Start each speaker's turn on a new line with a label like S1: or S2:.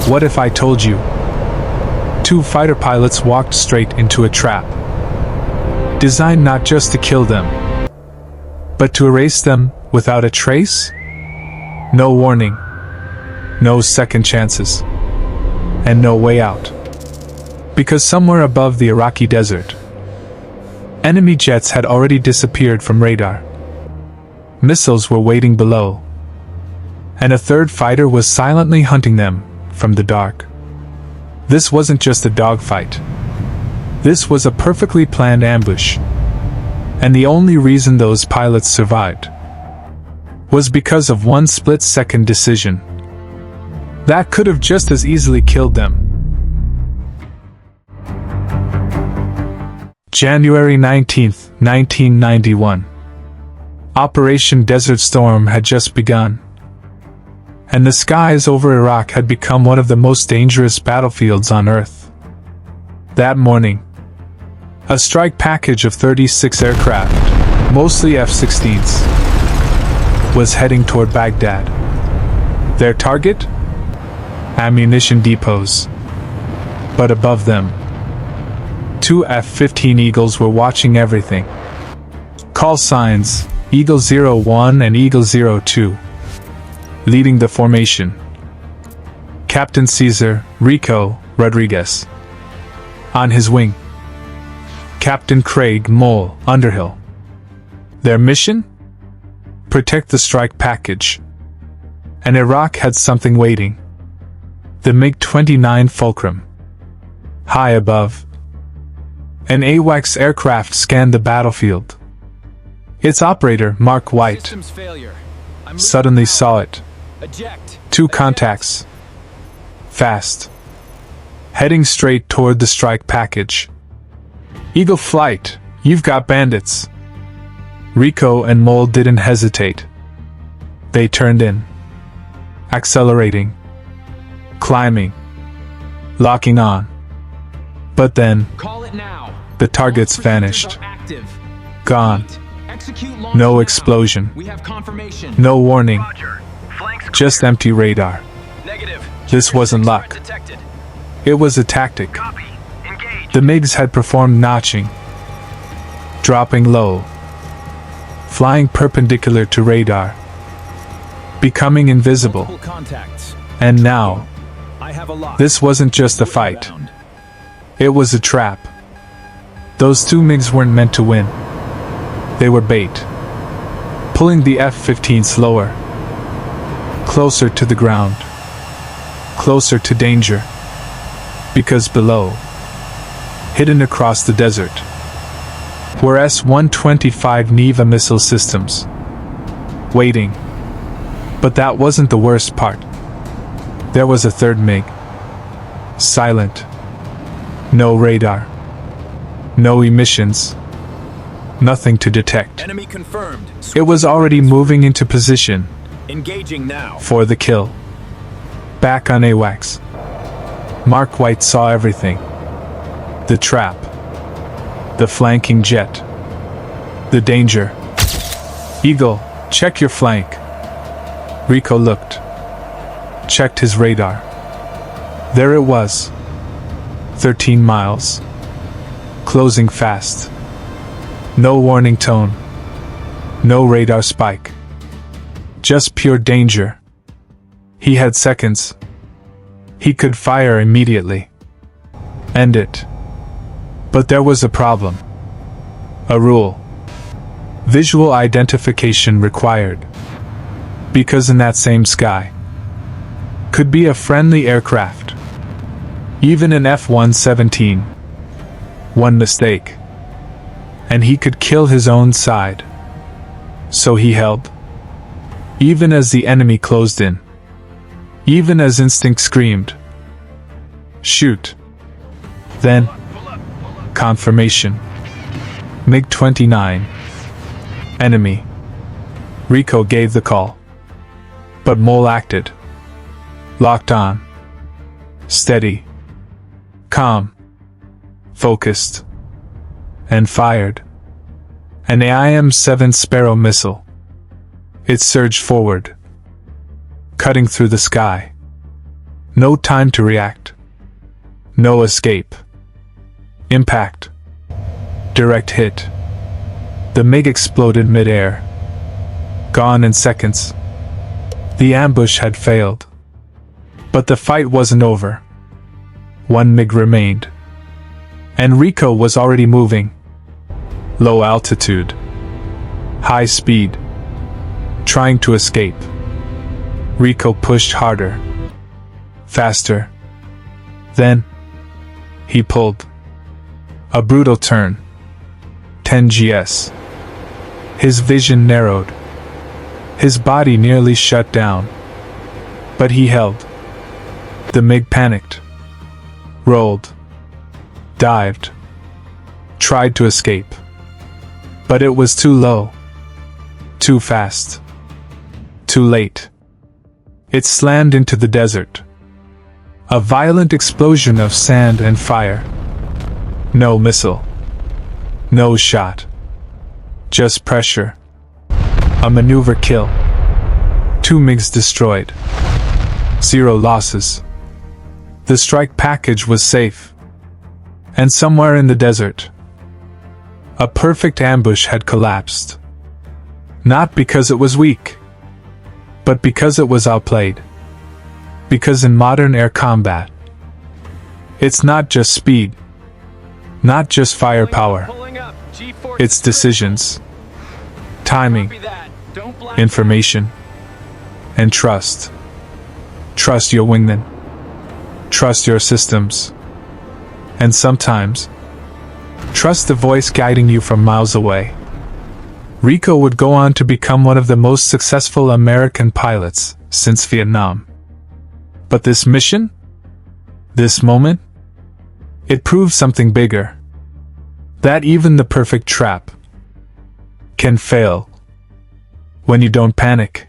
S1: What if I told you? Two fighter pilots walked straight into a trap, designed not just to kill them, but to erase them without a trace? No warning, no second chances, and no way out. Because somewhere above the Iraqi desert, enemy jets had already disappeared from radar. Missiles were waiting below, and a third fighter was silently hunting them from the dark. This wasn't just a dogfight. This was a perfectly planned ambush. And the only reason those pilots survived was because of one split-second decision that could have just as easily killed them. January 19, 1991. Operation Desert Storm had just begun, and the skies over Iraq had become one of the most dangerous battlefields on Earth. That morning, a strike package of 36 aircraft, mostly F-16s, was heading toward Baghdad. Their target? Ammunition depots. But above them, two F-15 Eagles were watching everything. Call signs, Eagle 01 and Eagle 02. Leading the formation, Captain Cesar Rico Rodriguez. On his wing, Captain Craig Mole Underhill. Their mission? Protect the strike package. And Iraq had something waiting. The MiG-29 Fulcrum. High above, an AWACS aircraft scanned the battlefield. Its operator, Mark White, suddenly saw it. Two contacts. Fast. Heading straight toward the strike package. Eagle Flight, you've got bandits. Rico and Mole didn't hesitate. They turned in. Accelerating. Climbing. Locking on. But then, the targets vanished. Gone. No explosion. No warning. Just empty radar. This wasn't luck. It was a tactic. The MiGs had performed notching, dropping low, flying perpendicular to radar, becoming invisible. And now, this wasn't just a fight. It was a trap. Those two MiGs weren't meant to win. They were bait, pulling the F-15 slower, closer to the ground, closer to danger. Because below, hidden across the desert, were S-125 Neva missile systems, waiting. But that wasn't the worst part. There was a third MiG. Silent. No radar. No emissions. Nothing to detect.
S2: Enemy confirmed.
S1: It was already moving into position.
S2: Engaging now.
S1: For the kill. Back on AWACS, Mark White saw everything. The trap. The flanking jet. The danger. Eagle, check your flank. Rico looked. Checked his radar. There it was. 13 miles. Closing fast. No warning tone. No radar spike. Just pure danger. He had seconds. He could fire immediately. End it. But there was a problem. A rule. Visual identification required. Because in that same sky could be a friendly aircraft. Even an F-117. One mistake, and he could kill his own side. So he held. Even as the enemy closed in. Even as instinct screamed. Shoot. Then, confirmation. MiG-29. Enemy. Rico gave the call. But Mole acted. Locked on. Steady. Calm. Focused. And fired. An IM-7 Sparrow missile. It surged forward, cutting through the sky. No time to react. No escape. Impact. Direct hit. The MiG exploded mid-air. Gone in seconds. The ambush had failed. But the fight wasn't over. One MiG remained. And Rico was already moving. Low altitude. High speed. Trying to escape. Rico pushed harder. Faster. Then, he pulled. A brutal turn. 10 GS. His vision narrowed. His body nearly shut down. But he held. The MiG panicked. Rolled. Dived. Tried to escape. But it was too low. Too fast. Too late. It slammed into the desert. A violent explosion of sand and fire. No missile. No shot. Just pressure. A maneuver kill. 2 MiGs destroyed. 0 losses. The strike package was safe. And somewhere in the desert, a perfect ambush had collapsed. Not because it was weak, but because it was outplayed. Because in modern air combat, it's not just speed, not just firepower, it's decisions, timing, information, and trust. Trust your wingmen. Trust your systems. And sometimes, trust the voice guiding you from miles away. Rico would go on to become one of the most successful American pilots since Vietnam. But this mission? This moment? It proved something bigger. That even the perfect trap can fail when you don't panic.